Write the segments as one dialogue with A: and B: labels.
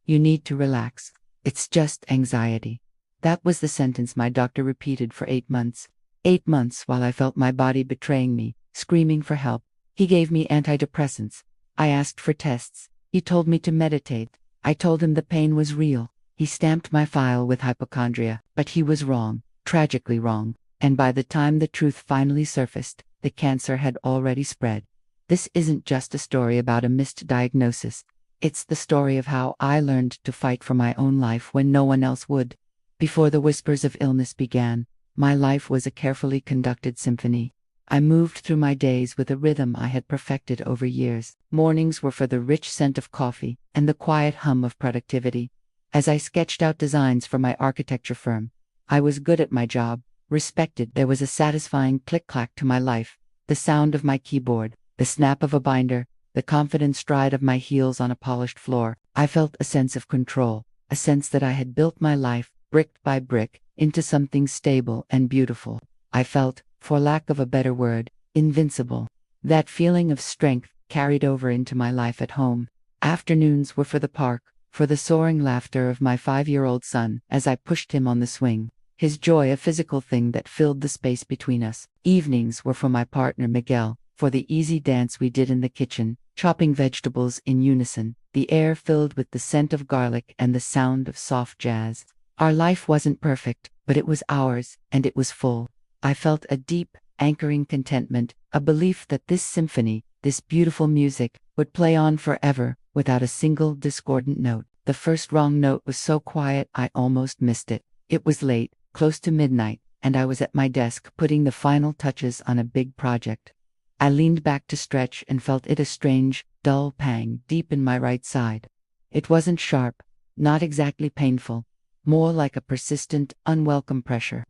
A: You need to relax. It's just anxiety. That was the sentence my doctor repeated for 8 months. 8 months while I felt my body betraying me, screaming for help. He gave me antidepressants. I asked for tests. He told me to meditate. I told him the pain was real. He stamped my file with hypochondria, but he was wrong, tragically wrong. And by the time the truth finally surfaced, the cancer had already spread. This isn't just a story about a missed diagnosis. It's the story of how I learned to fight for my own life when no one else would. Before the whispers of illness began, my life was a carefully conducted symphony. I moved through my days with a rhythm I had perfected over years. Mornings were for the rich scent of coffee and the quiet hum of productivity. As I sketched out designs for my architecture firm, I was good at my job, respected. There was a satisfying click-clack to my life, the sound of my keyboard, the snap of a binder, the confident stride of my heels on a polished floor. I felt a sense of control, a sense that I had built my life, brick by brick, into something stable and beautiful. I felt, for lack of a better word, invincible. That feeling of strength carried over into my life at home. Afternoons were for the park, for the soaring laughter of my 5-year-old son as I pushed him on the swing, his joy a physical thing that filled the space between us. Evenings were for my partner Miguel, for the easy dance we did in the kitchen, chopping vegetables in unison, the air filled with the scent of garlic and the sound of soft jazz. Our life wasn't perfect, but it was ours, and it was full. I felt a deep, anchoring contentment, a belief that this symphony, this beautiful music, would play on forever, without a single discordant note. The first wrong note was so quiet I almost missed it. It was late, close to midnight, and I was at my desk putting the final touches on a big project. I leaned back to stretch and felt it a strange, dull pang deep in my right side. It wasn't sharp, not exactly painful, more like a persistent, unwelcome pressure.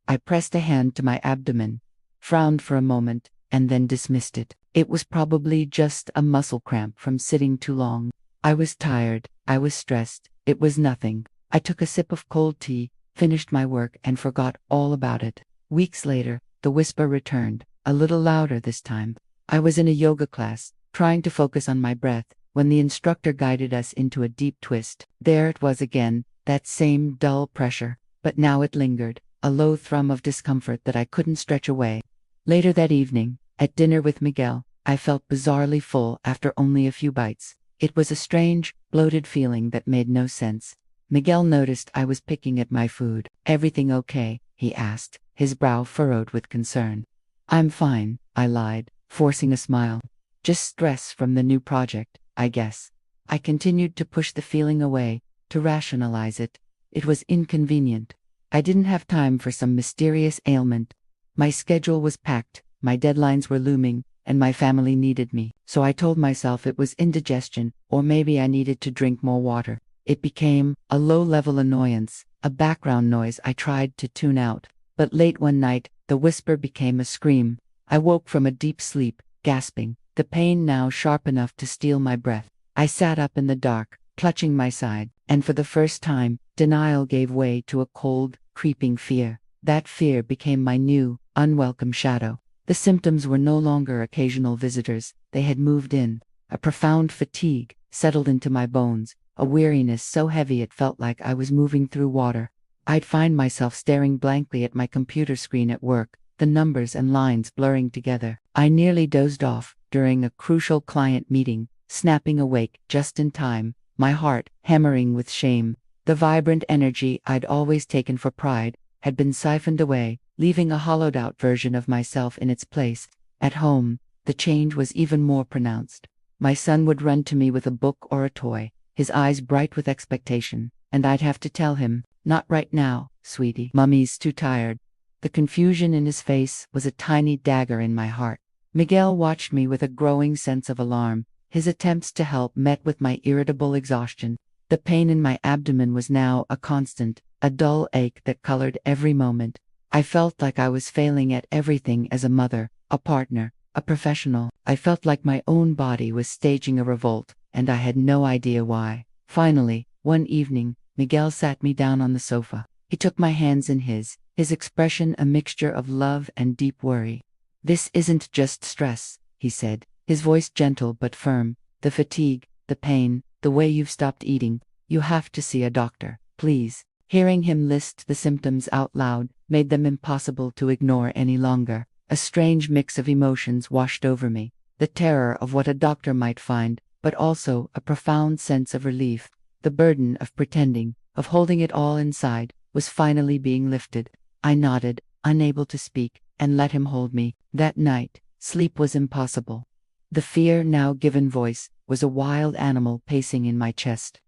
A: I pressed a hand to my abdomen, frowned for a moment, and then dismissed it. It was probably just a muscle cramp from sitting too long. I was tired, I was stressed, it was nothing. I took a sip of cold tea, finished my work, and forgot all about it. Weeks later, the whisper returned, a little louder this time. I was in a yoga class, trying to focus on my breath, when the instructor guided us into a deep twist. There it was again, that same dull pressure, but now it lingered, a low thrum of discomfort that I couldn't stretch away. Later that evening, at dinner with Miguel, I felt bizarrely full after only a few bites. It was a strange, bloated feeling that made no sense. Miguel noticed I was picking at my food. "Everything okay?" he asked, his brow furrowed with concern. "I'm fine," I lied, forcing a smile. "Just stress from the new project, I guess." I continued to push the feeling away, to rationalize it. It was inconvenient. I didn't have time for some mysterious ailment. My schedule was packed, my deadlines were looming, and my family needed me. So I told myself it was indigestion, or maybe I needed to drink more water. It became a low-level annoyance, a background noise I tried to tune out. But late one night, the whisper became a scream. I woke from a deep sleep, gasping, the pain now sharp enough to steal my breath. I sat up in the dark, clutching my side, and for the first time, denial gave way to a cold, creeping fear. That fear became my new, unwelcome shadow. The symptoms were no longer occasional visitors, they had moved in. A profound fatigue settled into my bones, a weariness so heavy it felt like I was moving through water. I'd find myself staring blankly at my computer screen at work, the numbers and lines blurring together. I nearly dozed off during a crucial client meeting, snapping awake just in time, my heart hammering with shame. The vibrant energy I'd always taken for pride had been siphoned away, leaving a hollowed-out version of myself in its place. At home, the change was even more pronounced. My son would run to me with a book or a toy, his eyes bright with expectation, and I'd have to tell him, "Not right now, sweetie. Mummy's too tired." The confusion in his face was a tiny dagger in my heart. Miguel watched me with a growing sense of alarm, his attempts to help met with my irritable exhaustion. The pain in my abdomen was now a constant, a dull ache that colored every moment. I felt like I was failing at everything as a mother, a partner, a professional. I felt like my own body was staging a revolt, and I had no idea why. Finally, one evening, Miguel sat me down on the sofa. He took my hands in his expression a mixture of love and deep worry. "This isn't just stress," he said, his voice gentle but firm. "The fatigue, the pain, the way you've stopped eating. You have to see a doctor, please." Hearing him list the symptoms out loud made them impossible to ignore any longer. A strange mix of emotions washed over me, the terror of what a doctor might find, but also a profound sense of relief. The burden of pretending, of holding it all inside, was finally being lifted. I nodded, unable to speak, and let him hold me. That night, sleep was impossible. The fear, now given voice, was a wild animal pacing in my chest.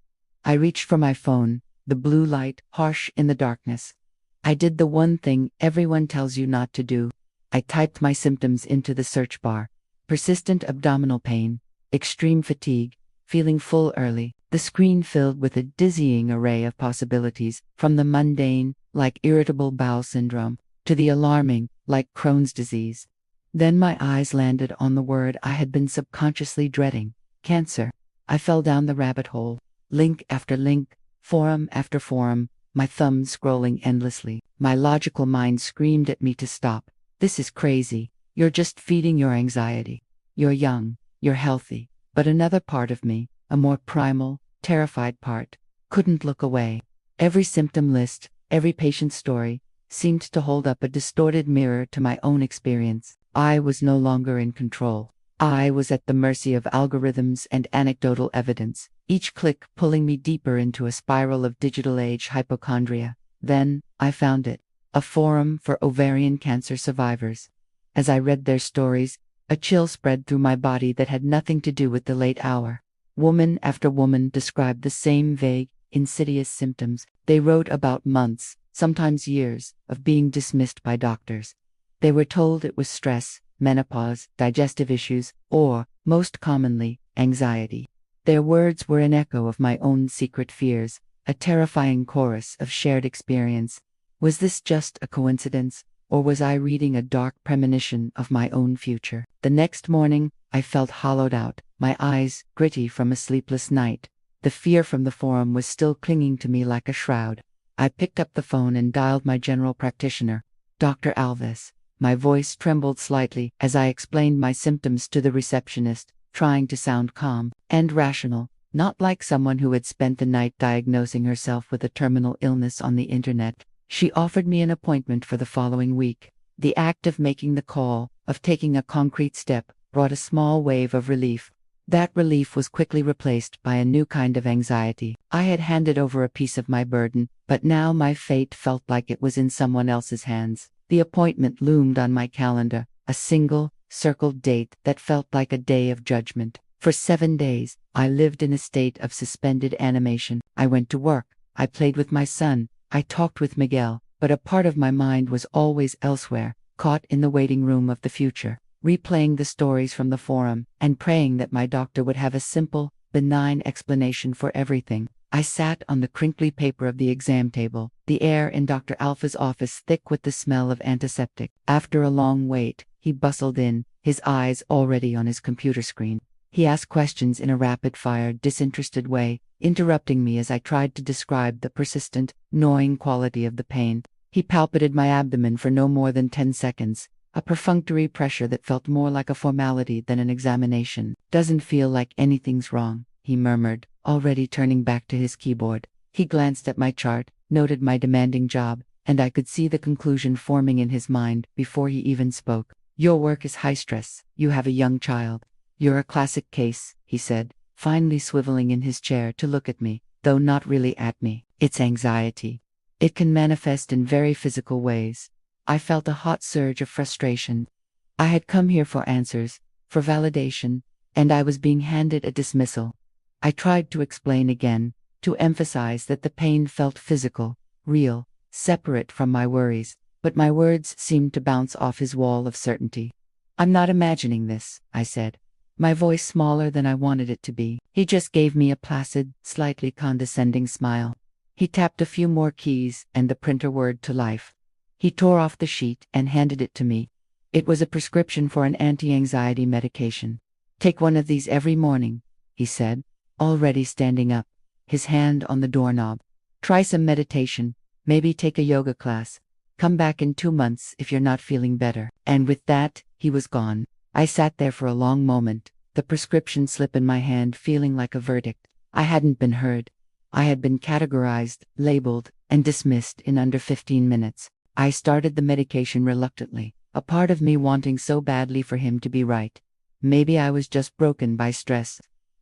A: I reached for my phone, the blue light harsh in the darkness. I did the one thing everyone tells you not to do. I typed my symptoms into the search bar. Persistent abdominal pain, extreme fatigue, feeling full early. The screen filled with a dizzying array of possibilities, from the mundane, like irritable bowel syndrome, to the alarming, like Crohn's disease. Then my eyes landed on the word I had been subconsciously dreading: cancer. I fell down the rabbit hole, link after link, forum after forum, my thumb scrolling endlessly. My logical mind screamed at me to stop. "This is crazy. You're just feeding your anxiety. You're young, you're healthy." But another part of me, a more primal, terrified part, couldn't look away. Every symptom list, every patient story, seemed to hold up a distorted mirror to my own experience. I was no longer in control. I was at the mercy of algorithms and anecdotal evidence, each click pulling me deeper into a spiral of digital age hypochondria. Then, I found it. A forum for ovarian cancer survivors. As I read their stories, a chill spread through my body that had nothing to do with the late hour. Woman after woman described the same vague, insidious symptoms. They wrote about months, sometimes years, of being dismissed by doctors. They were told it was stress, menopause, digestive issues, or, most commonly, anxiety. Their words were an echo of my own secret fears, a terrifying chorus of shared experience. Was this just a coincidence, or was I reading a dark premonition of my own future? The next morning, I felt hollowed out, my eyes gritty from a sleepless night. The fear from the forum was still clinging to me like a shroud. I picked up the phone and dialed my general practitioner, Dr. Alves. My voice trembled slightly as I explained my symptoms to the receptionist, trying to sound calm and rational, not like someone who had spent the night diagnosing herself with a terminal illness on the internet. She offered me an appointment for the following week. The act of making the call, of taking a concrete step, brought a small wave of relief. That relief was quickly replaced by a new kind of anxiety. I had handed over a piece of my burden, but now my fate felt like it was in someone else's hands. The appointment loomed on my calendar, a single, circled date that felt like a day of judgment. For 7 days, I lived in a state of suspended animation. I went to work, I played with my son, I talked with Miguel, but a part of my mind was always elsewhere, caught in the waiting room of the future, replaying the stories from the forum, and praying that my doctor would have a simple, benign explanation for everything. I sat on the crinkly paper of the exam table, the air in Dr. Alpha's office thick with the smell of antiseptic. After a long wait, he bustled in, his eyes already on his computer screen. He asked questions in a rapid-fire, disinterested way, interrupting me as I tried to describe the persistent, gnawing quality of the pain. He palpated my abdomen for no more than 10 seconds, a perfunctory pressure that felt more like a formality than an examination. "Doesn't feel like anything's wrong," he murmured, already turning back to his keyboard. He glanced at my chart, noted my demanding job, and I could see the conclusion forming in his mind before he even spoke. "Your work is high stress. You have a young child. You're a classic case," he said, finally swiveling in his chair to look at me, though not really at me. "It's anxiety. It can manifest in very physical ways." I felt a hot surge of frustration. I had come here for answers, for validation, and I was being handed a dismissal. I tried to explain again, to emphasize that the pain felt physical, real, separate from my worries, but my words seemed to bounce off his wall of certainty. "I'm not imagining this," I said, my voice smaller than I wanted it to be. He just gave me a placid, slightly condescending smile. He tapped a few more keys, and the printer whirred to life. He tore off the sheet and handed it to me. It was a prescription for an anti-anxiety medication. "Take one of these every morning," he said, already standing up, his hand on the doorknob. "Try some meditation, maybe take a yoga class. Come back in 2 months if you're not feeling better." And with that, he was gone. I sat there for a long moment, the prescription slip in my hand feeling like a verdict. I hadn't been heard. I had been categorized, labeled, and dismissed in under 15 minutes. I started the medication reluctantly, a part of me wanting so badly for him to be right. Maybe I was just broken by stress.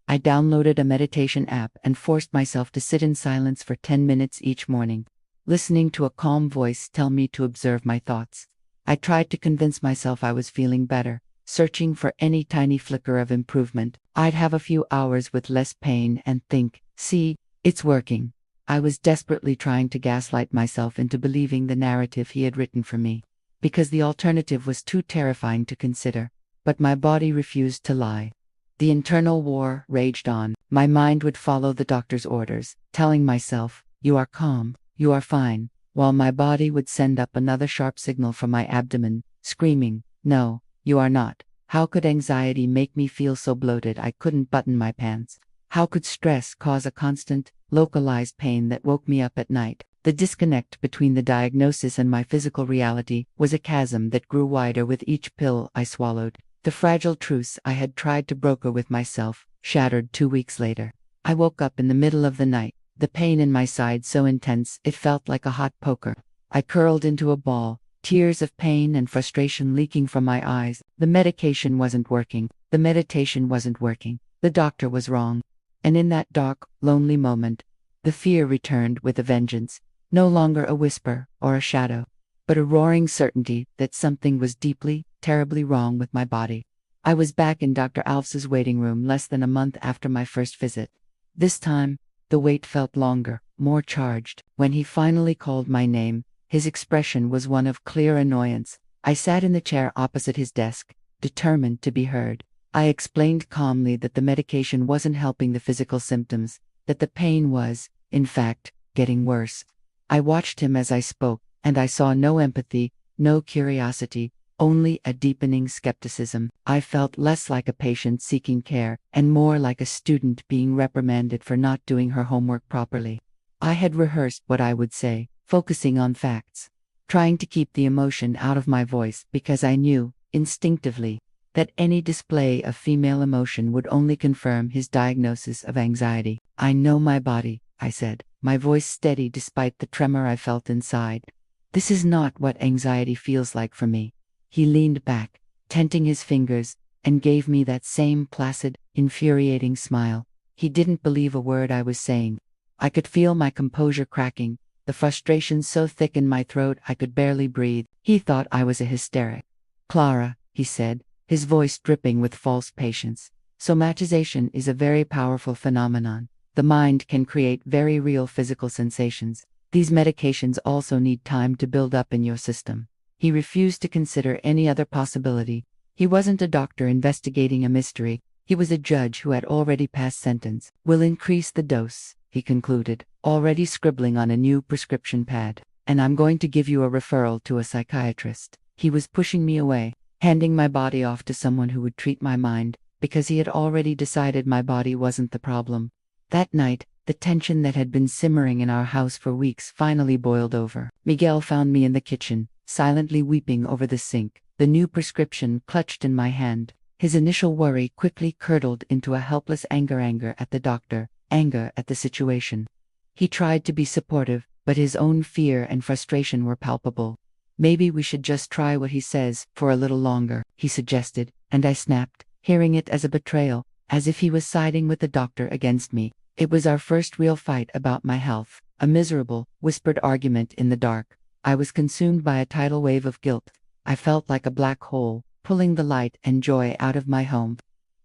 A: I downloaded a meditation app and forced myself to sit in silence for 10 minutes each morning, listening to a calm voice tell me to observe my thoughts. I tried to convince myself I was feeling better, searching for any tiny flicker of improvement. I'd have a few hours with less pain and think, see, it's working. I was desperately trying to gaslight myself into believing the narrative he had written for me, because the alternative was too terrifying to consider. But my body refused to lie. The internal war raged on. My mind would follow the doctor's orders, telling myself, "You are calm, you are fine," while my body would send up another sharp signal from my abdomen, screaming, "No, you are not." How could anxiety make me feel so bloated I couldn't button my pants? How could stress cause a constant, localized pain that woke me up at night? The disconnect between the diagnosis and my physical reality was a chasm that grew wider with each pill I swallowed. The fragile truce I had tried to broker with myself shattered 2 weeks later. I woke up in the middle of the night, the pain in my side so intense it felt like a hot poker. I curled into a ball, tears of pain and frustration leaking from my eyes. The medication wasn't working. The meditation wasn't working. The doctor was wrong. And in that dark, lonely moment, the fear returned with a vengeance, no longer a whisper or a shadow, but a roaring certainty that something was deeply, terribly wrong with my body. I was back in Dr. Alf's waiting room less than a month after my first visit. This time, the wait felt longer, more charged. When he finally called my name, his expression was one of clear annoyance. I sat in the chair opposite his desk, determined to be heard. I explained calmly that the medication wasn't helping the physical symptoms, that the pain was, in fact, getting worse. I watched him as I spoke, and I saw no empathy, no curiosity, only a deepening skepticism. I felt less like a patient seeking care, and more like a student being reprimanded for not doing her homework properly. I had rehearsed what I would say, focusing on facts, trying to keep the emotion out of my voice because I knew, instinctively, that any display of female emotion would only confirm his diagnosis of anxiety. "I know my body," I said, my voice steady despite the tremor I felt inside. "This is not what anxiety feels like for me." He leaned back, tenting his fingers, and gave me that same placid, infuriating smile. He didn't believe a word I was saying. I could feel my composure cracking, the frustration so thick in my throat I could barely breathe. He thought I was a hysteric. "Clara," he said, his voice dripping with false patience, "somatization is a very powerful phenomenon. The mind can create very real physical sensations. These medications also need time to build up in your system." He refused to consider any other possibility. He wasn't a doctor investigating a mystery. He was a judge who had already passed sentence. "We'll increase the dose," he concluded, already scribbling on a new prescription pad. "And I'm going to give you a referral to a psychiatrist." He was pushing me away, handing my body off to someone who would treat my mind, because he had already decided my body wasn't the problem. That night, the tension that had been simmering in our house for weeks finally boiled over. Miguel found me in the kitchen, silently weeping over the sink, the new prescription clutched in my hand. His initial worry quickly curdled into a helpless anger at the doctor, anger at the situation. He tried to be supportive, but his own fear and frustration were palpable. "Maybe we should just try what he says for a little longer," he suggested, and I snapped, hearing it as a betrayal, as if he was siding with the doctor against me. It was our first real fight about my health, a miserable, whispered argument in the dark. I was consumed by a tidal wave of guilt. I felt like a black hole, pulling the light and joy out of my home.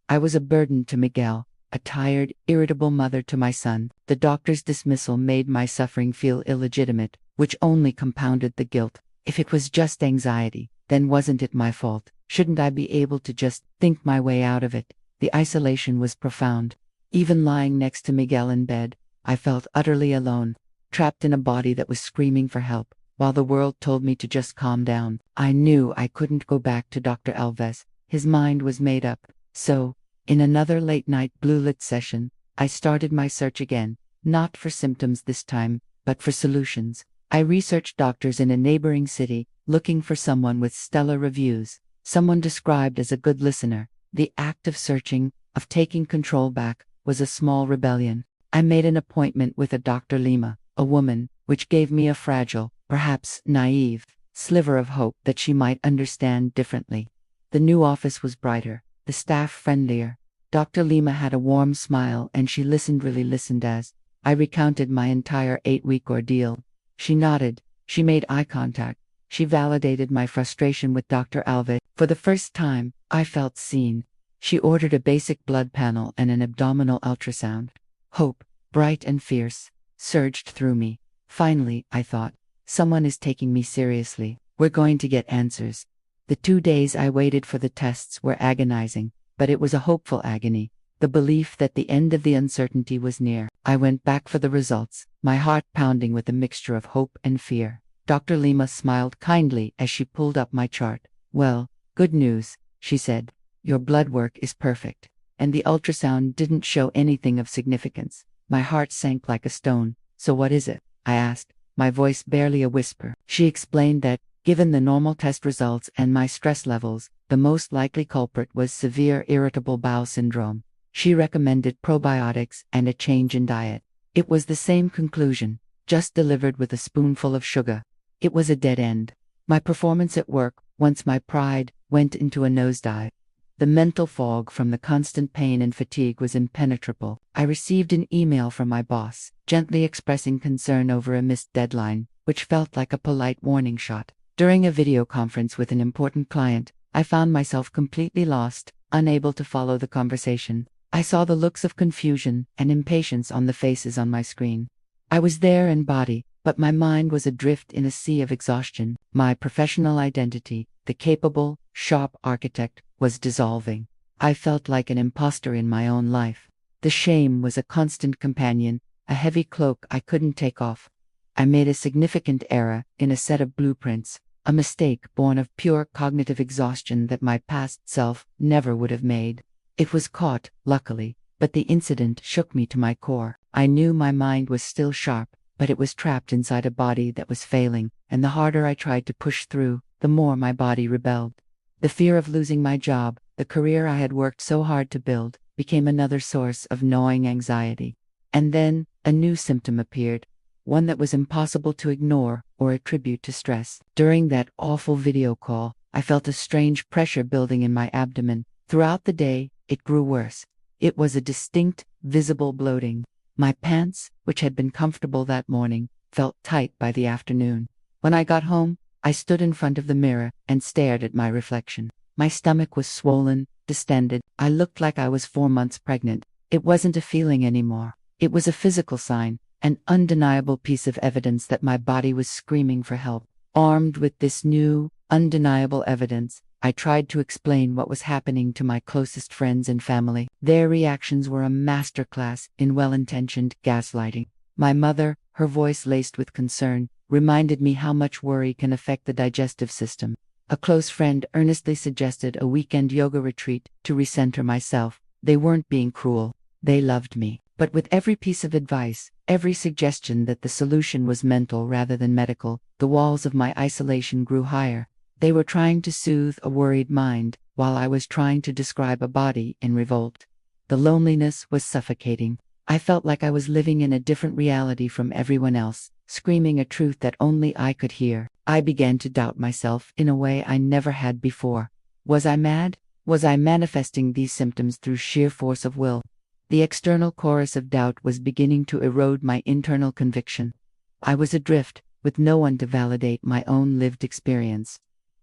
A: I was a burden to Miguel, a tired, irritable mother to my son. The doctor's dismissal made my suffering feel illegitimate, which only compounded the guilt. If it was just anxiety, then wasn't it my fault? Shouldn't I be able to just think my way out of it? The isolation was profound. Even lying next to Miguel in bed, I felt utterly alone, trapped in a body that was screaming for help, while the world told me to just calm down. I knew I couldn't go back to Dr. Alves. His mind was made up. So, in another late-night blue-lit session, I started my search again, not for symptoms this time, but for solutions. I researched doctors in a neighboring city, looking for someone with stellar reviews, someone described as a good listener. The act of searching, of taking control back, was a small rebellion. I made an appointment with a Dr. Lima, a woman, which gave me a fragile, perhaps naive, sliver of hope that she might understand differently. The new office was brighter, the staff friendlier. Dr. Lima had a warm smile and she really listened as I recounted my entire 8-week ordeal. She nodded, she made eye contact, she validated my frustration with Dr. Alves. For the first time, I felt seen. She ordered a basic blood panel and an abdominal ultrasound. Hope, bright and fierce, surged through me. Finally, I thought, someone is taking me seriously. We're going to get answers. The 2 days I waited for the tests were agonizing, but it was a hopeful agony, the belief that the end of the uncertainty was near. I went back for the results, my heart pounding with a mixture of hope and fear. Dr. Lima smiled kindly as she pulled up my chart. Well, good news, she said. Your blood work is perfect, and the ultrasound didn't show anything of significance. My heart sank like a stone. So what is it? I asked, my voice barely a whisper. She explained that, given the normal test results and my stress levels, the most likely culprit was severe irritable bowel syndrome. She recommended probiotics and a change in diet. It was the same conclusion, just delivered with a spoonful of sugar. It was a dead end. My performance at work, once my pride, went into a nosedive. The mental fog from the constant pain and fatigue was impenetrable. I received an email from my boss, gently expressing concern over a missed deadline, which felt like a polite warning shot. During a video conference with an important client, I found myself completely lost, unable to follow the conversation. I saw the looks of confusion and impatience on the faces on my screen. I was there in body, but my mind was adrift in a sea of exhaustion. My professional identity, the capable, sharp architect, was dissolving. I felt like an imposter in my own life. The shame was a constant companion, a heavy cloak I couldn't take off. I made a significant error in a set of blueprints, a mistake born of pure cognitive exhaustion that my past self never would have made. It was caught, luckily, but the incident shook me to my core. I knew my mind was still sharp, but it was trapped inside a body that was failing, and the harder I tried to push through, the more my body rebelled. The fear of losing my job, the career I had worked so hard to build, became another source of gnawing anxiety. And then, a new symptom appeared, one that was impossible to ignore or attribute to stress. During that awful video call, I felt a strange pressure building in my abdomen. Throughout the day, it grew worse. It was a distinct, visible bloating. My pants, which had been comfortable that morning, felt tight by the afternoon. When I got home, I stood in front of the mirror and stared at my reflection. My stomach was swollen, distended. I looked like I was 4 months pregnant. It wasn't a feeling anymore. It was a physical sign, an undeniable piece of evidence that my body was screaming for help. Armed with this new, undeniable evidence, I tried to explain what was happening to my closest friends and family. Their reactions were a masterclass in well-intentioned gaslighting. My mother, her voice laced with concern, reminded me how much worry can affect the digestive system. A close friend earnestly suggested a weekend yoga retreat to recenter myself. They weren't being cruel. They loved me. But with every piece of advice, every suggestion that the solution was mental rather than medical, the walls of my isolation grew higher. They were trying to soothe a worried mind, while I was trying to describe a body in revolt. The loneliness was suffocating. I felt like I was living in a different reality from everyone else, screaming a truth that only I could hear. I began to doubt myself in a way I never had before. Was I mad? Was I manifesting these symptoms through sheer force of will? The external chorus of doubt was beginning to erode my internal conviction. I was adrift, with no one to validate my own lived experience.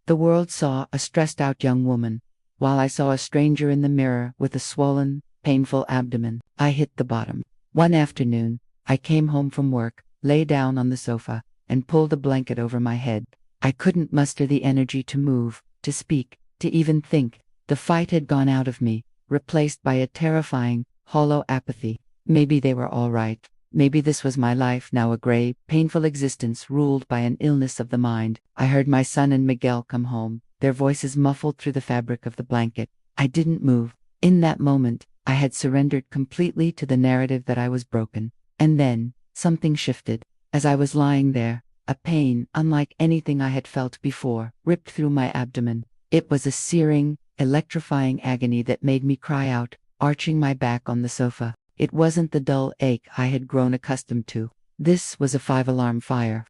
A: The world saw a stressed-out young woman, while I saw a stranger in the mirror with a swollen, painful abdomen. I hit the bottom. One afternoon, I came home from work, lay down on the sofa, and pulled a blanket over my head. I couldn't muster the energy to move, to speak, to even think. The fight had gone out of me, replaced by a terrifying, hollow apathy. Maybe they were all right. Maybe this was my life now, a gray, painful existence ruled by an illness of the mind. I heard my son and Miguel come home, their voices muffled through the fabric of the blanket. I didn't move. In that moment, I had surrendered completely to the narrative that I was broken. And then, something shifted. As I was lying there, a pain unlike anything I had felt before ripped through my abdomen. It was a searing, electrifying agony that made me cry out, arching my back on the sofa. It wasn't the dull ache I had grown accustomed to. This was a 5-alarm fire.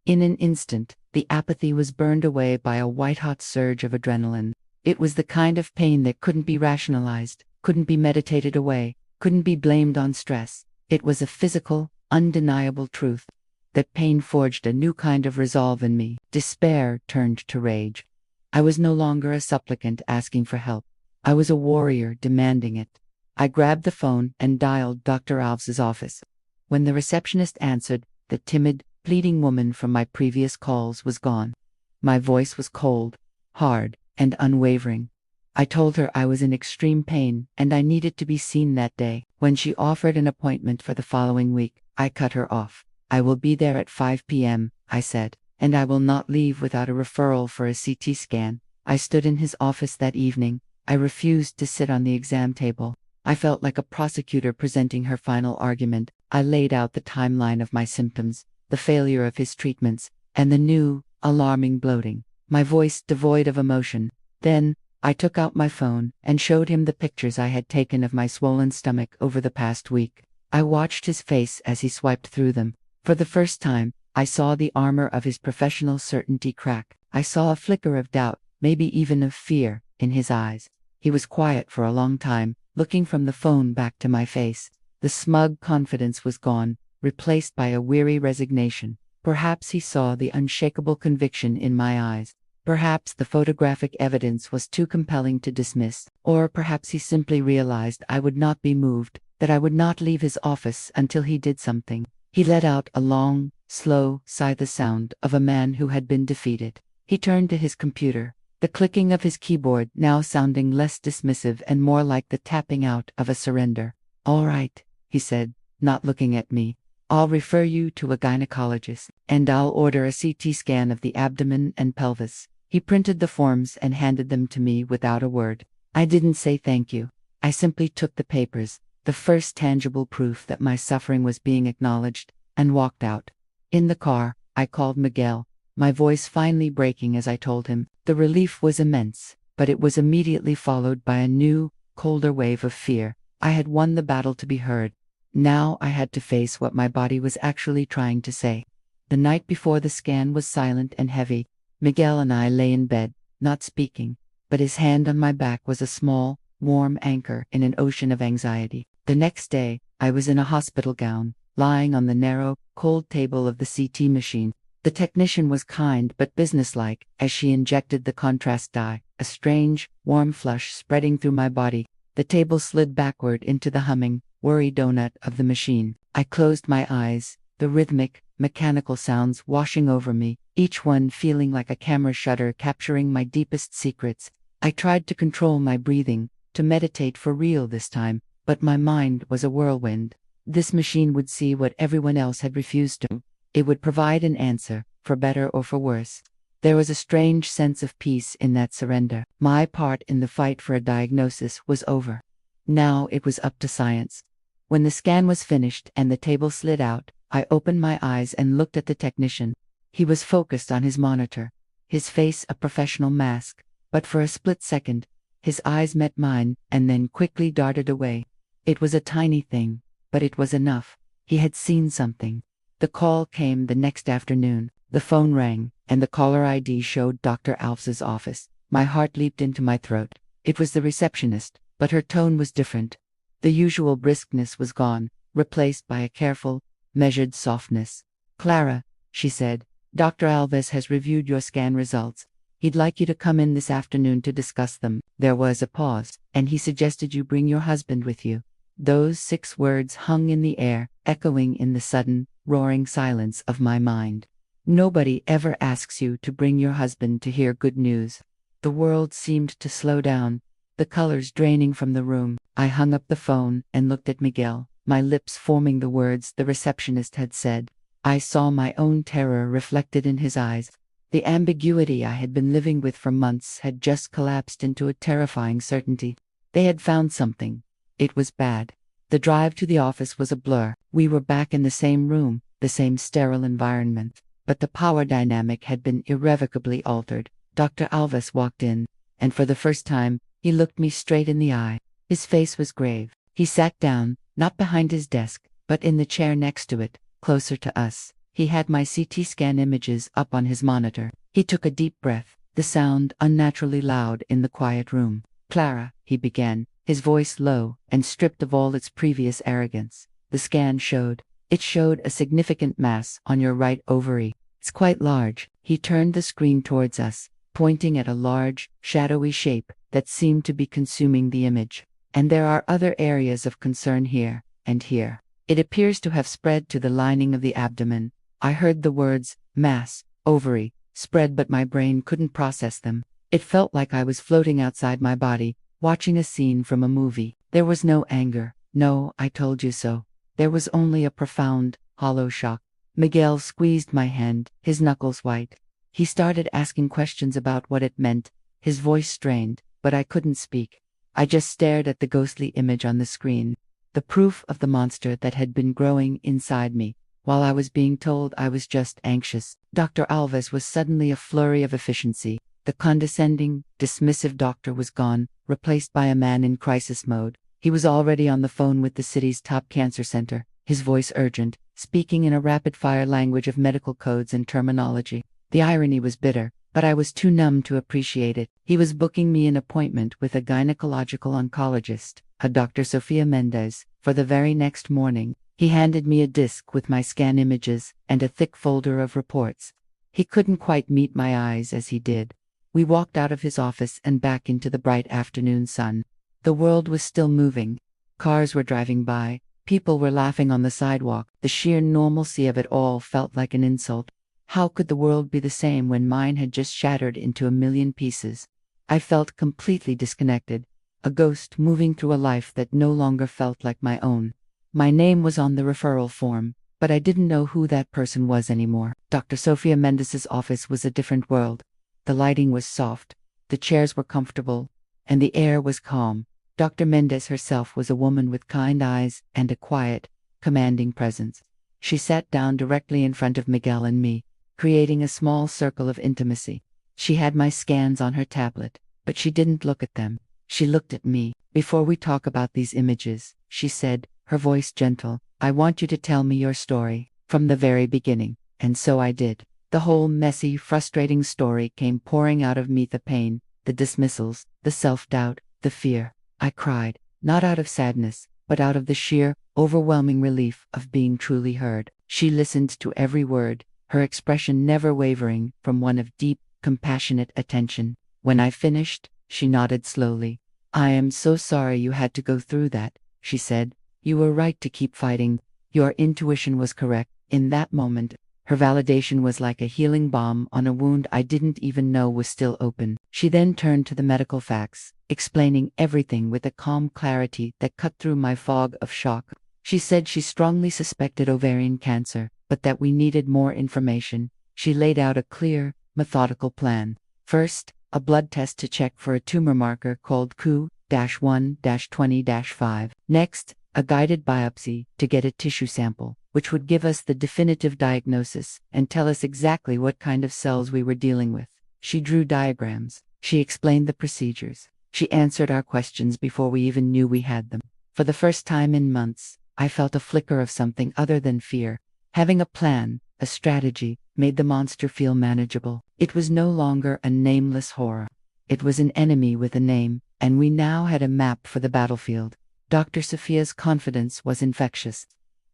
A: In an instant, the apathy was burned away by a white-hot surge of adrenaline. It was the kind of pain that couldn't be rationalized, couldn't be meditated away, couldn't be blamed on stress. It was a physical, undeniable truth. That pain forged a new kind of resolve in me. Despair turned to rage. I was no longer a supplicant asking for help. I was a warrior demanding it. I grabbed the phone and dialed Dr. Alves's office. When the receptionist answered, the timid, pleading woman from my previous calls was gone. My voice was cold, hard, and unwavering. I told her I was in extreme pain and I needed to be seen that day. When she offered an appointment for the following week, I cut her off. "I will be there at 5 p.m., I said, "and I will not leave without a referral for a CT scan." I stood in his office that evening. I refused to sit on the exam table. I felt like a prosecutor presenting her final argument. I laid out the timeline of my symptoms, the failure of his treatments, and the new, alarming bloating. My voice devoid of emotion. Then, I took out my phone and showed him the pictures I had taken of my swollen stomach over the past week. I watched his face as he swiped through them. For the first time, I saw the armor of his professional certainty crack. I saw a flicker of doubt, maybe even of fear, in his eyes. He was quiet for a long time, looking from the phone back to my face. The smug confidence was gone, replaced by a weary resignation. Perhaps he saw the unshakable conviction in my eyes. Perhaps the photographic evidence was too compelling to dismiss. Or perhaps he simply realized I would not be moved, that I would not leave his office until he did something. He let out a long, slow sigh, the sound of a man who had been defeated. He turned to his computer, the clicking of his keyboard now sounding less dismissive and more like the tapping out of a surrender. "All right," he said, not looking at me. "I'll refer you to a gynecologist, and I'll order a CT scan of the abdomen and pelvis." He printed the forms and handed them to me without a word. I didn't say thank you. I simply took the papers, the first tangible proof that my suffering was being acknowledged, and walked out. In the car, I called Miguel, my voice finally breaking as I told him. The relief was immense, but it was immediately followed by a new, colder wave of fear. I had won the battle to be heard. Now I had to face what my body was actually trying to say. The night before the scan was silent and heavy. Miguel and I lay in bed, not speaking, but his hand on my back was a small, warm anchor in an ocean of anxiety. The next day, I was in a hospital gown, lying on the narrow, cold table of the CT machine. The technician was kind but businesslike as she injected the contrast dye, a strange, warm flush spreading through my body. The table slid backward into the humming, worry donut of the machine. I closed my eyes, the rhythmic, mechanical sounds washing over me, each one feeling like a camera shutter capturing my deepest secrets. I tried to control my breathing, to meditate for real this time, but my mind was a whirlwind. This machine would see what everyone else had refused to. It would provide an answer, for better or for worse. There was a strange sense of peace in that surrender. My part in the fight for a diagnosis was over. Now it was up to science. When the scan was finished and the table slid out, I opened my eyes and looked at the technician. He was focused on his monitor, his face a professional mask, but for a split second, his eyes met mine and then quickly darted away. It was a tiny thing, but it was enough. He had seen something. The call came the next afternoon. The phone rang, and the caller ID showed Dr. Alves's office. My heart leaped into my throat. It was the receptionist, but her tone was different. The usual briskness was gone, replaced by a careful, measured softness. "Clara," she said, "Dr. Alves has reviewed your scan results. He'd like you to come in this afternoon to discuss them." There was a pause, and he suggested you bring your husband with you. Those 6 words hung in the air, echoing in the sudden, roaring silence of my mind. Nobody ever asks you to bring your husband to hear good news. The world seemed to slow down, the colors draining from the room. I hung up the phone and looked at Miguel, my lips forming the words the receptionist had said. I saw my own terror reflected in his eyes. The ambiguity I had been living with for months had just collapsed into a terrifying certainty. They had found something. It was bad. The drive to the office was a blur. We were back in the same room, the same sterile environment. But the power dynamic had been irrevocably altered. Dr. Alves walked in, and for the first time, he looked me straight in the eye. His face was grave. He sat down, not behind his desk, but in the chair next to it, closer to us. He had my CT scan images up on his monitor. He took a deep breath, the sound unnaturally loud in the quiet room. "Clara," he began, his voice low and stripped of all its previous arrogance. "The scan showed. It showed a significant mass on your right ovary. It's quite large." He turned the screen towards us, pointing at a large, shadowy shape that seemed to be consuming the image. "And there are other areas of concern here, and here. It appears to have spread to the lining of the abdomen." I heard the words, mass, ovary, spread, but my brain couldn't process them. It felt like I was floating outside my body, watching a scene from a movie. There was no anger, no "I told you so." There was only a profound, hollow shock. Miguel squeezed my hand, his knuckles white. He started asking questions about what it meant, his voice strained, but I couldn't speak. I just stared at the ghostly image on the screen, the proof of the monster that had been growing inside me. While I was being told I was just anxious, Dr. Alves was suddenly a flurry of efficiency. The condescending, dismissive doctor was gone, replaced by a man in crisis mode. He was already on the phone with the city's top cancer center, his voice urgent, speaking in a rapid-fire language of medical codes and terminology. The irony was bitter, but I was too numb to appreciate it. He was booking me an appointment with a gynecological oncologist, a Dr. Sofia Mendez, for the very next morning. He handed me a disc with my scan images and a thick folder of reports. He couldn't quite meet my eyes as he did. We walked out of his office and back into the bright afternoon sun. The world was still moving. Cars were driving by. People were laughing on the sidewalk. The sheer normalcy of it all felt like an insult. How could the world be the same when mine had just shattered into a million pieces? I felt completely disconnected, a ghost moving through a life that no longer felt like my own. My name was on the referral form, but I didn't know who that person was anymore. Dr. Sofia Mendez's office was a different world. The lighting was soft, the chairs were comfortable, and the air was calm. Dr. Mendez herself was a woman with kind eyes and a quiet, commanding presence. She sat down directly in front of Miguel and me, creating a small circle of intimacy. She had my scans on her tablet, but she didn't look at them. She looked at me. "Before we talk about these images," she said, her voice gentle, "I want you to tell me your story, from the very beginning." And so I did. The whole messy, frustrating story came pouring out of me, the pain, the dismissals, the self-doubt, the fear. I cried, not out of sadness, but out of the sheer, overwhelming relief of being truly heard. She listened to every word, her expression never wavering from one of deep, compassionate attention. When I finished, she nodded slowly. "I am so sorry you had to go through that," she said. "You were right to keep fighting. Your intuition was correct." In that moment, her validation was like a healing balm on a wound I didn't even know was still open. She then turned to the medical facts, explaining everything with a calm clarity that cut through my fog of shock. She said she strongly suspected ovarian cancer, but that we needed more information. She laid out a clear, methodical plan. First, a blood test to check for a tumor marker called Q-1-20-5. Next, a guided biopsy to get a tissue sample, which would give us the definitive diagnosis and tell us exactly what kind of cells we were dealing with. She drew diagrams. She explained the procedures. She answered our questions before we even knew we had them. For the first time in months, I felt a flicker of something other than fear. Having a plan, a strategy, made the monster feel manageable. It was no longer a nameless horror. It was an enemy with a name, and we now had a map for the battlefield. Dr. Sofia's confidence was infectious.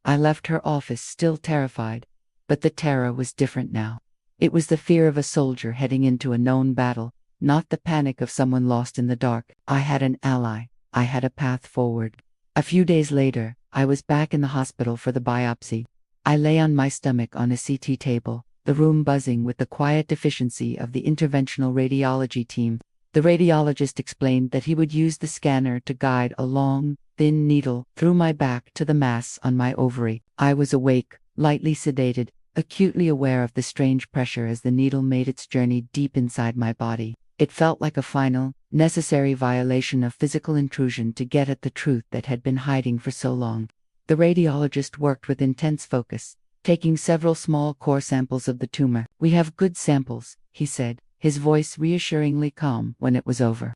A: I left her office still terrified, but the terror was different now. It was the fear of a soldier heading into a known battle, not the panic of someone lost in the dark. I had an ally. I had a path forward. A few days later, I was back in the hospital for the biopsy. I lay on my stomach on a CT table, the room buzzing with the quiet efficiency of the interventional radiology team. The radiologist explained that he would use the scanner to guide a long, thin needle through my back to the mass on my ovary. I was awake, lightly sedated, acutely aware of the strange pressure as the needle made its journey deep inside my body. It felt like a final, necessary violation of physical intrusion to get at the truth that had been hiding for so long. The radiologist worked with intense focus, taking several small core samples of the tumor. "We have good samples," he said, his voice reassuringly calm when it was over.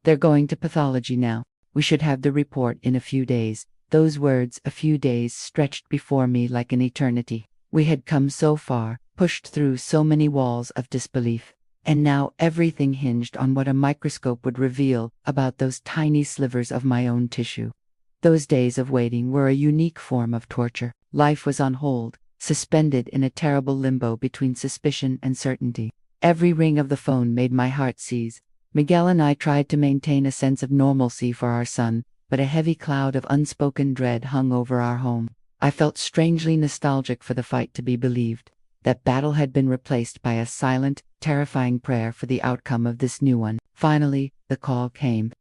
A: "They're going to pathology now. We should have the report in a few days. Those words, a few days, stretched before me like an eternity. We had come so far, pushed through so many walls of disbelief. And now everything hinged on what a microscope would reveal about those tiny slivers of my own tissue. Those days of waiting were a unique form of torture. Life was on hold, suspended in a terrible limbo between suspicion and certainty. Every ring of the phone made my heart seize. Miguel and I tried to maintain a sense of normalcy for our son, but a heavy cloud of unspoken dread hung over our home. I felt strangely nostalgic for the fight to be believed. That battle had been replaced by a silent, terrifying prayer for the outcome of this new one. Finally, the call came.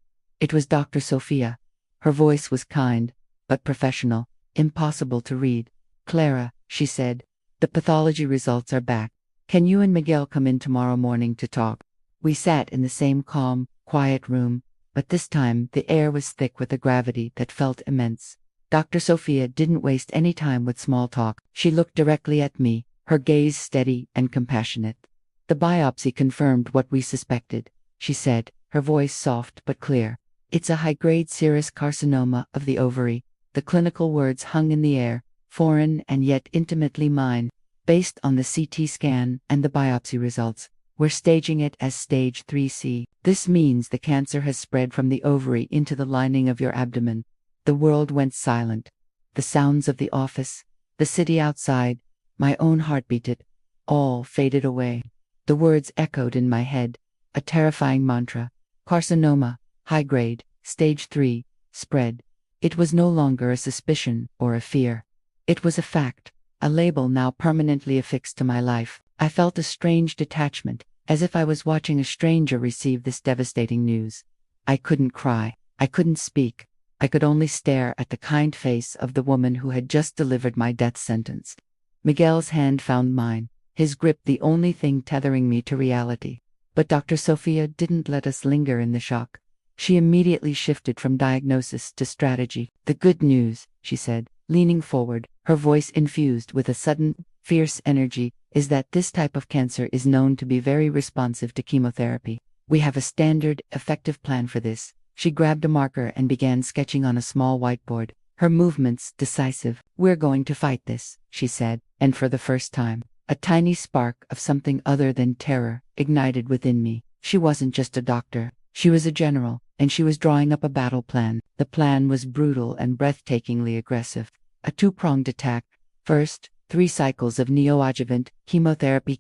A: It was Dr. Sophia. Her voice was kind, but professional, impossible to read. "Clara," she said, "the pathology results are back. Can you and Miguel come in tomorrow morning to talk?" We sat in the same calm, quiet room, but this time the air was thick with a gravity that felt immense. Dr. Sophia didn't waste any time with small talk. She looked directly at me, her gaze steady and compassionate. "The biopsy confirmed what we suspected," she said, her voice soft but clear. "It's a high-grade serous carcinoma of the ovary." The clinical words hung in the air, foreign and yet intimately mine. "Based on the CT scan and the biopsy results, we're staging it as stage 3C. This means the cancer has spread from the ovary into the lining of your abdomen." The world went silent. The sounds of the office, the city outside, my own heartbeat, it all faded away. The words echoed in my head, a terrifying mantra. Carcinoma, high grade, stage 3, spread. It was no longer a suspicion or a fear. It was a fact, a label now permanently affixed to my life. I felt a strange detachment, as if I was watching a stranger receive this devastating news. I couldn't cry. I couldn't speak. I could only stare at the kind face of the woman who had just delivered my death sentence. Miguel's hand found mine, his grip the only thing tethering me to reality. But Dr. Sophia didn't let us linger in the shock. She immediately shifted from diagnosis to strategy. "The good news," she said, leaning forward, her voice infused with a sudden, fierce energy, "is that this type of cancer is known to be very responsive to chemotherapy. We have a standard, effective plan for this." She grabbed a marker and began sketching on a small whiteboard, her movements decisive. "We're going to fight this," she said, and for the first time, a tiny spark of something other than terror ignited within me. She wasn't just a doctor. She was a general, and she was drawing up a battle plan. The plan was brutal and breathtakingly aggressive. A two-pronged attack. First, 3 cycles of neoadjuvant chemotherapy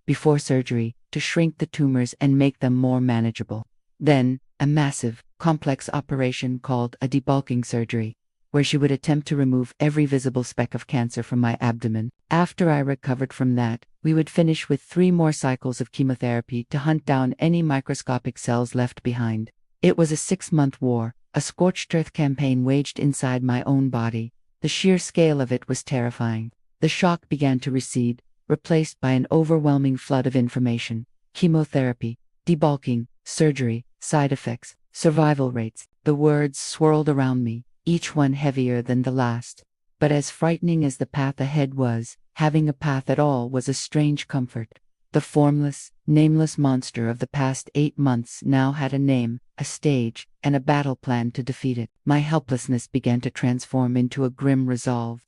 A: before surgery to shrink the tumors and make them more manageable. Then, a massive, complex operation called a debulking surgery, where she would attempt to remove every visible speck of cancer from my abdomen. After I recovered from that, we would finish with 3 more cycles of chemotherapy to hunt down any microscopic cells left behind. It was a 6-month war, a scorched earth campaign waged inside my own body. The sheer scale of it was terrifying. The shock began to recede, replaced by an overwhelming flood of information. Chemotherapy, debulking, surgery, side effects, survival rates. The words swirled around me, each one heavier than the last. But as frightening as the path ahead was, having a path at all was a strange comfort. The formless, nameless monster of the past 8 months now had a name, a stage, and a battle plan to defeat it. My helplessness began to transform into a grim resolve.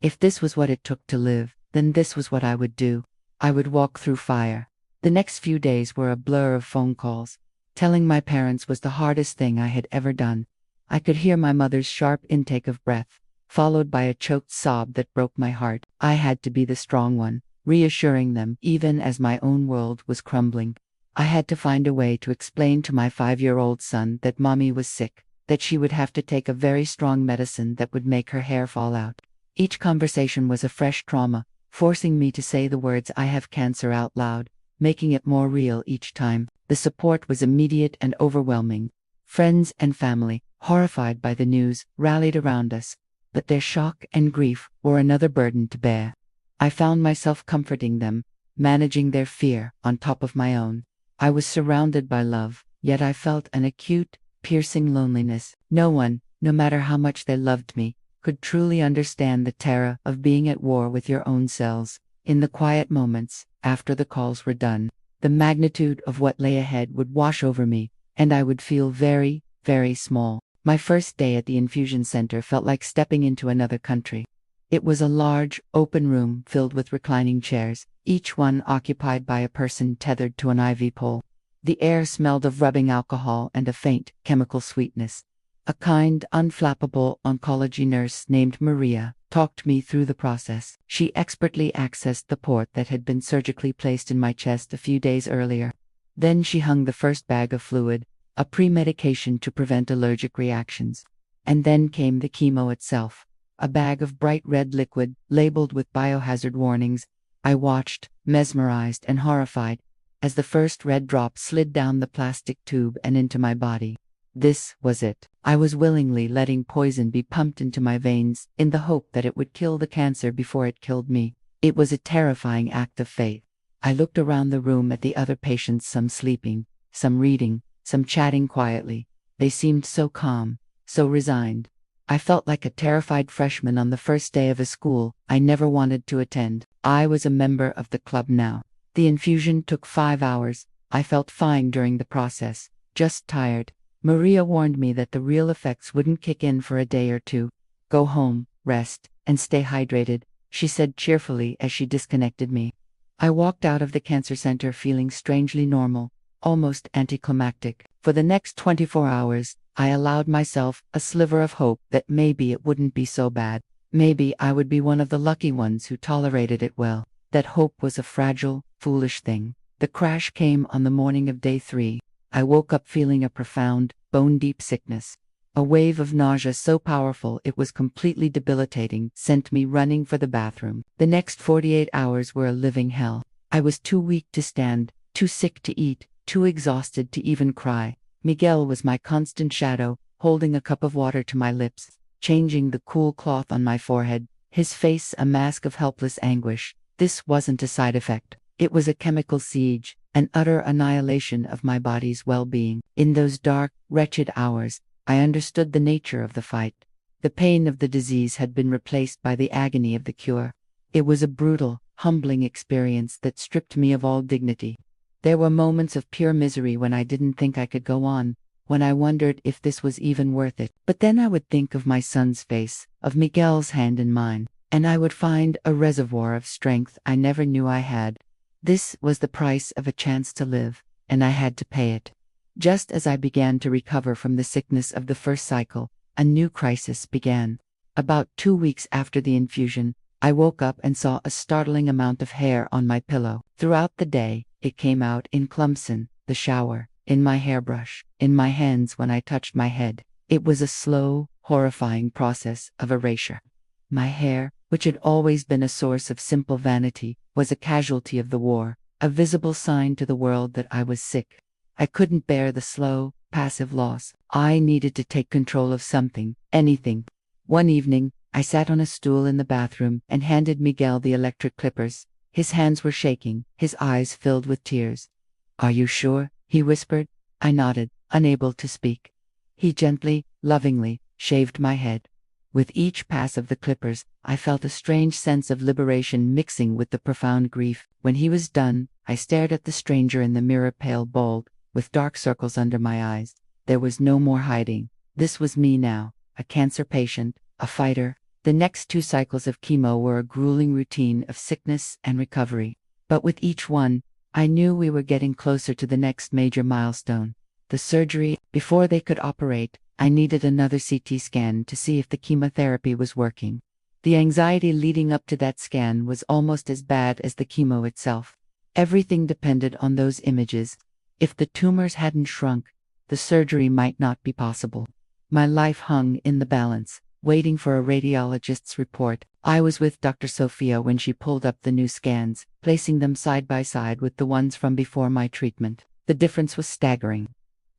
A: If this was what it took to live, then this was what I would do. I would walk through fire. The next few days were a blur of phone calls. Telling my parents was the hardest thing I had ever done. I could hear my mother's sharp intake of breath, followed by a choked sob that broke my heart. I had to be the strong one, reassuring them even as my own world was crumbling. I had to find a way to explain to my 5-year-old son that Mommy was sick, that she would have to take a very strong medicine that would make her hair fall out. Each conversation was a fresh trauma, forcing me to say the words "I have cancer" out loud, making it more real each time. The support was immediate and overwhelming. Friends and family, horrified by the news, rallied around us, but their shock and grief were another burden to bear. I found myself comforting them, managing their fear on top of my own. I was surrounded by love, yet I felt an acute, piercing loneliness. No one, no matter how much they loved me, could truly understand the terror of being at war with your own cells. In the quiet moments, after the calls were done, the magnitude of what lay ahead would wash over me, and I would feel very, very small. My first day at the infusion center felt like stepping into another country. It was a large, open room filled with reclining chairs, each one occupied by a person tethered to an IV pole. The air smelled of rubbing alcohol and a faint, chemical sweetness. A kind, unflappable oncology nurse named Maria talked me through the process. She expertly accessed the port that had been surgically placed in my chest a few days earlier. Then she hung the first bag of fluid, a pre-medication to prevent allergic reactions. And then came the chemo itself, a bag of bright red liquid labeled with biohazard warnings. I watched, mesmerized and horrified, as the first red drop slid down the plastic tube and into my body. This was it. I was willingly letting poison be pumped into my veins in the hope that it would kill the cancer before it killed me. It was a terrifying act of faith. I looked around the room at the other patients, some sleeping, some reading, some chatting quietly. They seemed so calm, so resigned. I felt like a terrified freshman on the first day of a school I never wanted to attend. I was a member of the club now. The infusion took 5 hours. I felt fine during the process, just tired. Maria warned me that the real effects wouldn't kick in for a day or two. Go home, rest, and stay hydrated, she said cheerfully as she disconnected me. I walked out of the cancer center feeling strangely normal, almost anticlimactic. For the next 24 hours, I allowed myself a sliver of hope that maybe it wouldn't be so bad. Maybe I would be one of the lucky ones who tolerated it well. That hope was a fragile, foolish thing. The crash came on the morning of day 3. I woke up feeling a profound, bone-deep sickness. A wave of nausea so powerful it was completely debilitating sent me running for the bathroom. The next 48 hours were a living hell. I was too weak to stand, too sick to eat, too exhausted to even cry. Miguel was my constant shadow, holding a cup of water to my lips, changing the cool cloth on my forehead, his face a mask of helpless anguish. This wasn't a side effect. It was a chemical siege, an utter annihilation of my body's well-being. In those dark, wretched hours, I understood the nature of the fight. The pain of the disease had been replaced by the agony of the cure. It was a brutal, humbling experience that stripped me of all dignity. There were moments of pure misery when I didn't think I could go on, when I wondered if this was even worth it. But then I would think of my son's face, of Miguel's hand in mine, and I would find a reservoir of strength I never knew I had. This was the price of a chance to live, and I had to pay it. Just as I began to recover from the sickness of the first cycle, a new crisis began. About 2 weeks after the infusion, I woke up and saw a startling amount of hair on my pillow. Throughout the day, it came out in clumps in the shower, in my hairbrush, in my hands when I touched my head. It was a slow, horrifying process of erasure. My hair, which had always been a source of simple vanity, was a casualty of the war, a visible sign to the world that I was sick. I couldn't bear the slow, passive loss. I needed to take control of something, anything. One evening, I sat on a stool in the bathroom and handed Miguel the electric clippers. His hands were shaking, his eyes filled with tears. "Are you sure?" he whispered. I nodded, unable to speak. He gently, lovingly, shaved my head. With each pass of the clippers, I felt a strange sense of liberation mixing with the profound grief. When he was done, I stared at the stranger in the mirror, pale, bald, with dark circles under my eyes. There was no more hiding. This was me now, a cancer patient, a fighter. The next 2 cycles of chemo were a grueling routine of sickness and recovery. But with each one, I knew we were getting closer to the next major milestone, the surgery. Before they could operate, I needed another CT scan to see if the chemotherapy was working. The anxiety leading up to that scan was almost as bad as the chemo itself. Everything depended on those images. If the tumors hadn't shrunk, the surgery might not be possible. My life hung in the balance, waiting for a radiologist's report. I was with Dr. Sophia when she pulled up the new scans, placing them side by side with the ones from before my treatment. The difference was staggering.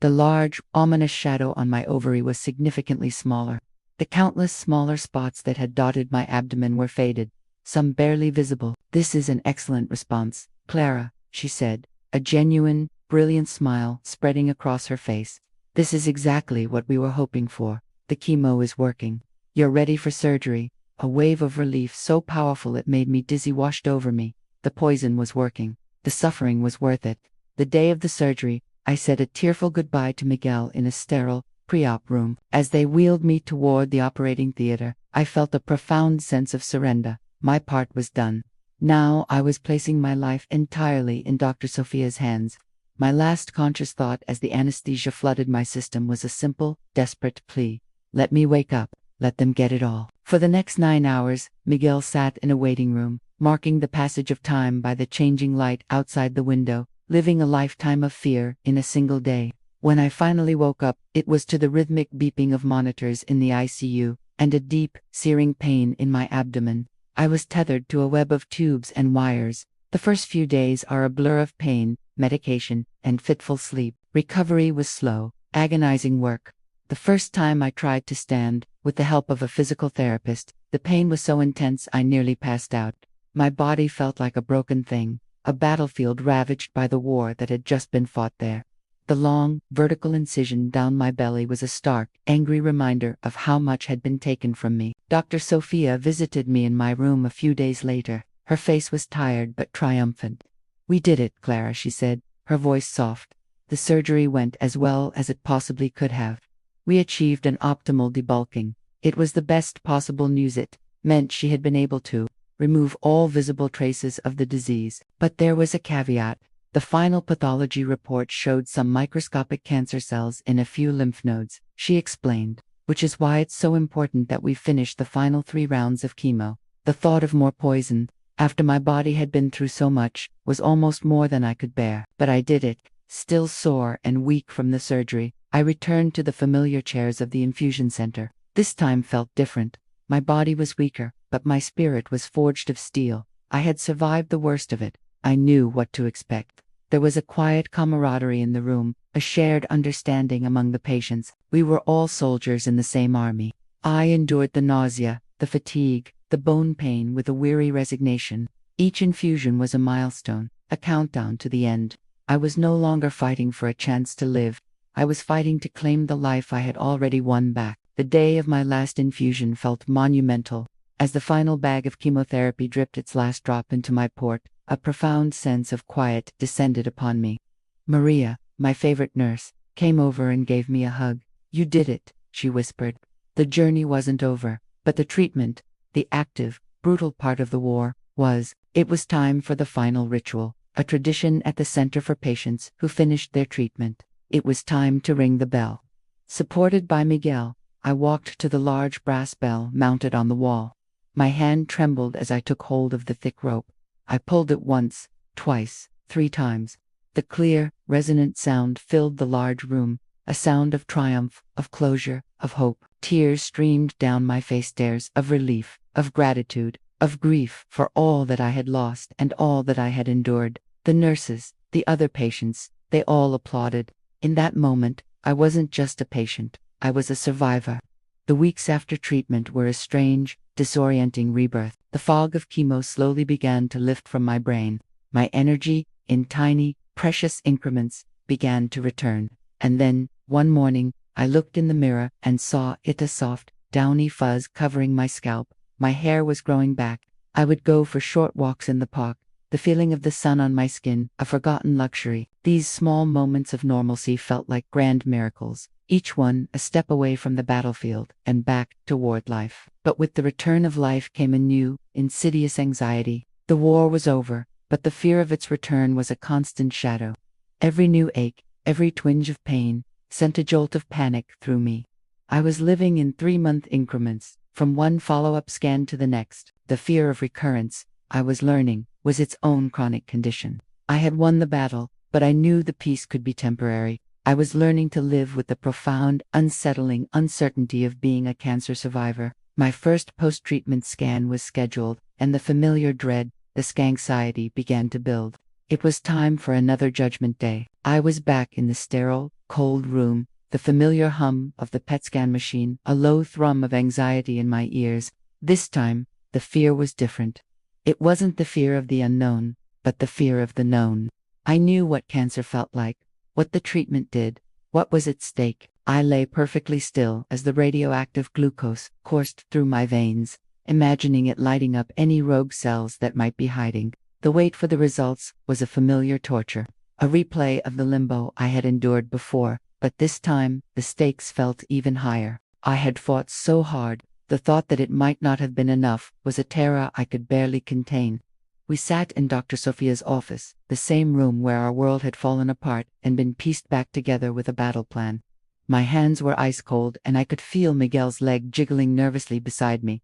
A: The large, ominous shadow on my ovary was significantly smaller. The countless smaller spots that had dotted my abdomen were faded, some barely visible. "This is an excellent response, Clara," she said, a genuine, brilliant smile spreading across her face. "This is exactly what we were hoping for. The chemo is working. You're ready for surgery." A wave of relief so powerful it made me dizzy washed over me. The poison was working. The suffering was worth it. The day of the surgery, I said a tearful goodbye to Miguel in a sterile, pre-op room. As they wheeled me toward the operating theater, I felt a profound sense of surrender. My part was done. Now I was placing my life entirely in Dr. Sophia's hands. My last conscious thought as the anesthesia flooded my system was a simple, desperate plea. Let me wake up. Let them get it all. For the next 9 hours, Miguel sat in a waiting room, marking the passage of time by the changing light outside the window, living a lifetime of fear in a single day. When I finally woke up, it was to the rhythmic beeping of monitors in the ICU, and a deep, searing pain in my abdomen. I was tethered to a web of tubes and wires. The first few days are a blur of pain, medication, and fitful sleep. Recovery was slow, agonizing work. The first time I tried to stand, with the help of a physical therapist, the pain was so intense I nearly passed out. My body felt like a broken thing, a battlefield ravaged by the war that had just been fought there. The long, vertical incision down my belly was a stark, angry reminder of how much had been taken from me. Dr. Sophia visited me in my room a few days later. Her face was tired but triumphant. "We did it, Clara," she said, her voice soft. "The surgery went as well as it possibly could have. We achieved an optimal debulking. It was the best possible news. It meant she had been able to remove all visible traces of the disease. But there was a caveat. The final pathology report showed some microscopic cancer cells in a few lymph nodes," she explained, "which is why it's so important that we finish the final 3 rounds of chemo." The thought of more poison, after my body had been through so much, was almost more than I could bear. But I did it. Still sore and weak from the surgery, I returned to the familiar chairs of the infusion center. This time felt different. My body was weaker, but my spirit was forged of steel. I had survived the worst of it. I knew what to expect. There was a quiet camaraderie in the room, a shared understanding among the patients. We were all soldiers in the same army. I endured the nausea, the fatigue, the bone pain with a weary resignation. Each infusion was a milestone, a countdown to the end. I was no longer fighting for a chance to live. I was fighting to claim the life I had already won back. The day of my last infusion felt monumental. As the final bag of chemotherapy dripped its last drop into my port, a profound sense of quiet descended upon me. Maria, my favorite nurse, came over and gave me a hug. "You did it," she whispered. "The journey wasn't over, but the treatment, the active, brutal part of the war, was. It was time for the final ritual, a tradition at the Center for Patients who finished their treatment. It was time to ring the bell." Supported by Miguel, I walked to the large brass bell mounted on the wall. My hand trembled as I took hold of the thick rope. I pulled it once, twice, 3 times. The clear, resonant sound filled the large room, a sound of triumph, of closure, of hope. Tears streamed down my face, tears of relief, of gratitude, of grief for all that I had lost and all that I had endured. The nurses, the other patients, they all applauded. In that moment, I wasn't just a patient, I was a survivor. The weeks after treatment were a strange, disorienting rebirth. The fog of chemo slowly began to lift from my brain. My energy, in tiny, precious increments, began to return. And then, one morning, I looked in the mirror and saw it, a soft, downy fuzz covering my scalp. My hair was growing back. I would go for short walks in the park. The feeling of the sun on my skin, a forgotten luxury. These small moments of normalcy felt like grand miracles, each one a step away from the battlefield and back toward life. But with the return of life came a new, insidious anxiety. The war was over, but the fear of its return was a constant shadow. Every new ache, every twinge of pain, sent a jolt of panic through me. I was living in 3-month increments, from one follow-up scan to the next. The fear of recurrence, I was learning, was its own chronic condition. I had won the battle, but I knew the peace could be temporary. I was learning to live with the profound, unsettling uncertainty of being a cancer survivor. My first post-treatment scan was scheduled, and the familiar dread, the scanxiety began to build. It was time for another judgment day. I was back in the sterile, cold room, the familiar hum of the PET scan machine, a low thrum of anxiety in my ears. This time, the fear was different. It wasn't the fear of the unknown, but the fear of the known. I knew what cancer felt like, what the treatment did, what was at stake. I lay perfectly still as the radioactive glucose coursed through my veins, imagining it lighting up any rogue cells that might be hiding. The wait for the results was a familiar torture, a replay of the limbo I had endured before. But this time, the stakes felt even higher. I had fought so hard. The thought that it might not have been enough was a terror I could barely contain. We sat in Dr. Sophia's office, the same room where our world had fallen apart and been pieced back together with a battle plan. My hands were ice cold, and I could feel Miguel's leg jiggling nervously beside me.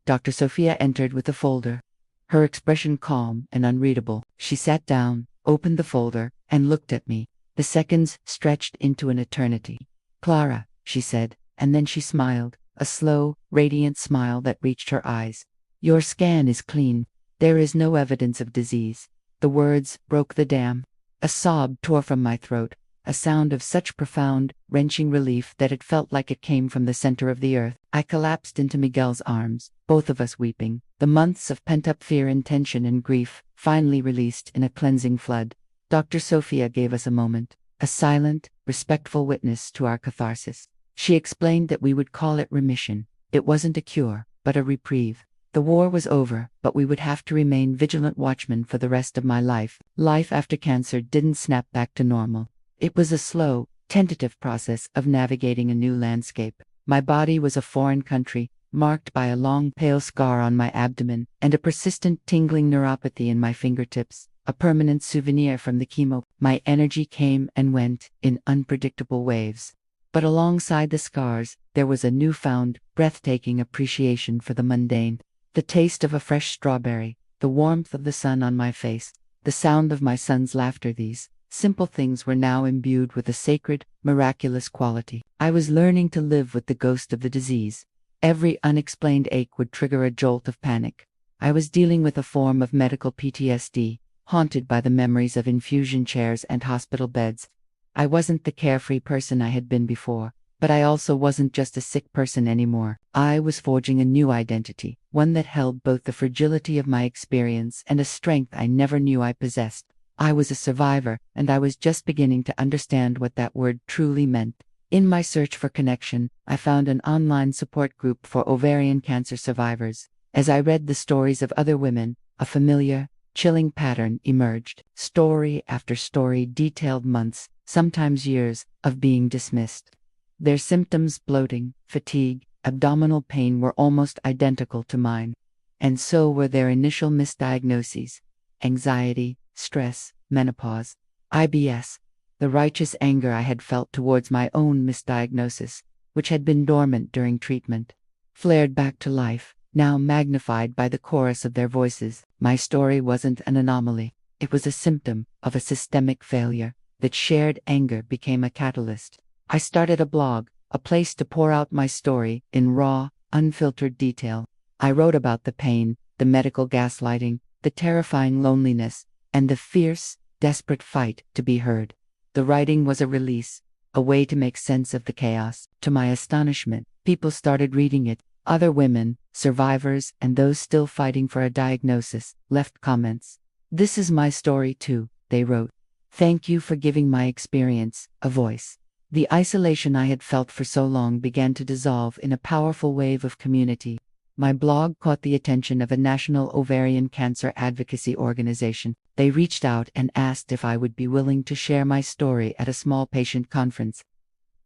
A: Dr. Sophia entered with a folder, her expression calm and unreadable. She sat down, opened the folder, and looked at me. The seconds stretched into an eternity. "Clara," she said, and then she smiled, a slow, radiant smile that reached her eyes. "Your scan is clean. There is no evidence of disease." The words broke the dam. A sob tore from my throat, a sound of such profound, wrenching relief that it felt like it came from the center of the earth. I collapsed into Miguel's arms, both of us weeping. The months of pent-up fear and tension and grief finally released in a cleansing flood. Dr. Sophia gave us a moment, a silent, respectful witness to our catharsis. She explained that we would call it remission. It wasn't a cure, but a reprieve. The war was over, but we would have to remain vigilant watchmen for the rest of my life. Life after cancer didn't snap back to normal. It was a slow, tentative process of navigating a new landscape. My body was a foreign country, marked by a long pale scar on my abdomen and a persistent tingling neuropathy in my fingertips, a permanent souvenir from the chemo. My energy came and went in unpredictable waves. But alongside the scars, there was a newfound, breathtaking appreciation for the mundane. The taste of a fresh strawberry, the warmth of the sun on my face, the sound of my son's laughter. These simple things were now imbued with a sacred, miraculous quality. I was learning to live with the ghost of the disease. Every unexplained ache would trigger a jolt of panic. I was dealing with a form of medical PTSD, haunted by the memories of infusion chairs and hospital beds. I wasn't the carefree person I had been before, but I also wasn't just a sick person anymore. I was forging a new identity, one that held both the fragility of my experience and a strength I never knew I possessed. I was a survivor, and I was just beginning to understand what that word truly meant. In my search for connection, I found an online support group for ovarian cancer survivors. As I read the stories of other women, a familiar, chilling pattern emerged. Story after story detailed months, sometimes years, of being dismissed. Their symptoms, bloating, fatigue, abdominal pain, were almost identical to mine. And so were their initial misdiagnoses: anxiety, stress, menopause, IBS. The righteous anger I had felt towards my own misdiagnosis, which had been dormant during treatment, flared back to life, now magnified by the chorus of their voices. My story wasn't an anomaly. It was a symptom of a systemic failure. That shared anger became a catalyst. I started a blog, a place to pour out my story in raw, unfiltered detail. I wrote about the pain, the medical gaslighting, the terrifying loneliness, and the fierce, desperate fight to be heard. The writing was a release, a way to make sense of the chaos. To my astonishment, people started reading it. Other women, survivors, and those still fighting for a diagnosis, left comments. "This is my story too," they wrote. "Thank you for giving my experience a voice." The isolation I had felt for so long began to dissolve in a powerful wave of community. My blog caught the attention of a national ovarian cancer advocacy organization. They reached out and asked if I would be willing to share my story at a small patient conference.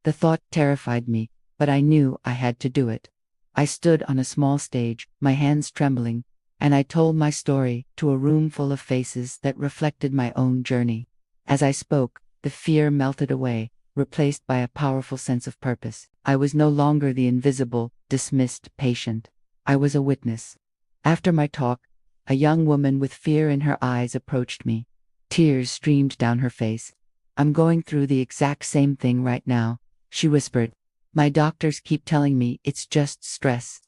A: The thought terrified me, but I knew I had to do it. I stood on a small stage, my hands trembling, and I told my story to a room full of faces that reflected my own journey. As I spoke, the fear melted away, replaced by a powerful sense of purpose. I was no longer the invisible, dismissed patient. I was a witness. After my talk, a young woman with fear in her eyes approached me. Tears streamed down her face. "I'm going through the exact same thing right now," she whispered. "My doctors keep telling me it's just stress."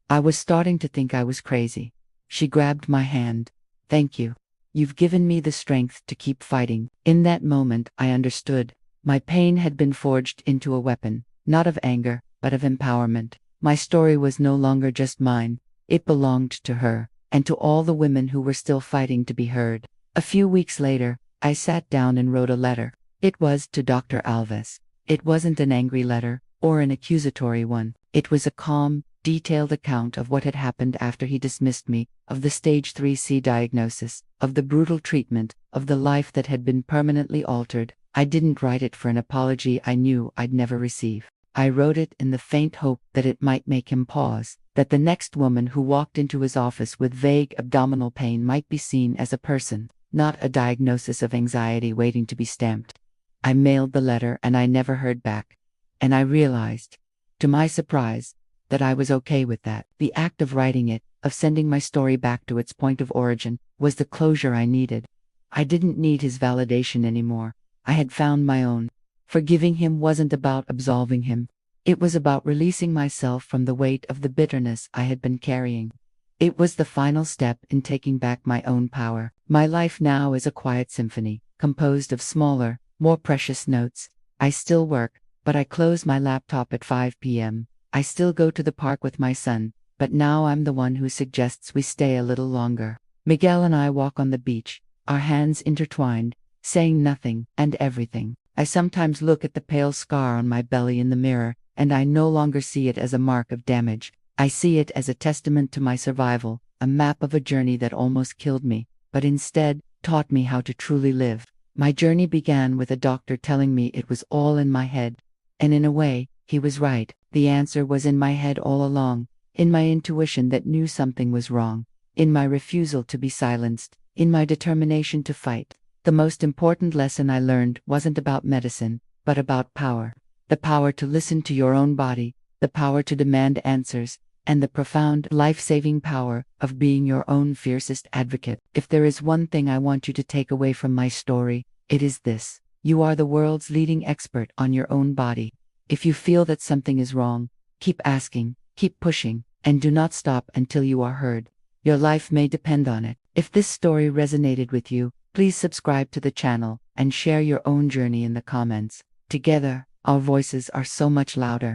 A: I was starting to think I was crazy. She grabbed my hand. "Thank you. You've given me the strength to keep fighting." In that moment, I understood. My pain had been forged into a weapon, not of anger, but of empowerment. My story was no longer just mine. It belonged to her, and to all the women who were still fighting to be heard. A few weeks later, I sat down and wrote a letter. It was to Dr. Alves. It wasn't an angry letter, or an accusatory one. It was a calm, detailed account of what had happened after he dismissed me, of the stage 3C diagnosis, of the brutal treatment, of the life that had been permanently altered. I didn't write it for an apology I knew I'd never receive. I wrote it in the faint hope that it might make him pause, that the next woman who walked into his office with vague abdominal pain might be seen as a person, not a diagnosis of anxiety waiting to be stamped. I mailed the letter and I never heard back. And I realized, to my surprise, that I was okay with that. The act of writing it, of sending my story back to its point of origin, was the closure I needed. I didn't need his validation anymore. I had found my own. Forgiving him wasn't about absolving him. It was about releasing myself from the weight of the bitterness I had been carrying. It was the final step in taking back my own power. My life now is a quiet symphony, composed of smaller, more precious notes. I still work, but I close my laptop at 5 p.m. I still go to the park with my son, but now I'm the one who suggests we stay a little longer. Miguel and I walk on the beach, our hands intertwined, saying nothing and everything. I sometimes look at the pale scar on my belly in the mirror, and I no longer see it as a mark of damage. I see it as a testament to my survival, a map of a journey that almost killed me, but instead taught me how to truly live. My journey began with a doctor telling me it was all in my head. And in a way, he was right. The answer was in my head all along, in my intuition that knew something was wrong, in my refusal to be silenced, in my determination to fight. The most important lesson I learned wasn't about medicine, but about power. The power to listen to your own body, the power to demand answers, and the profound, life-saving power of being your own fiercest advocate. If there is one thing I want you to take away from my story, it is this. You are the world's leading expert on your own body. If you feel that something is wrong, keep asking, keep pushing, and do not stop until you are heard. Your life may depend on it. If this story resonated with you, please subscribe to the channel and share your own journey in the comments. Together, our voices are so much louder.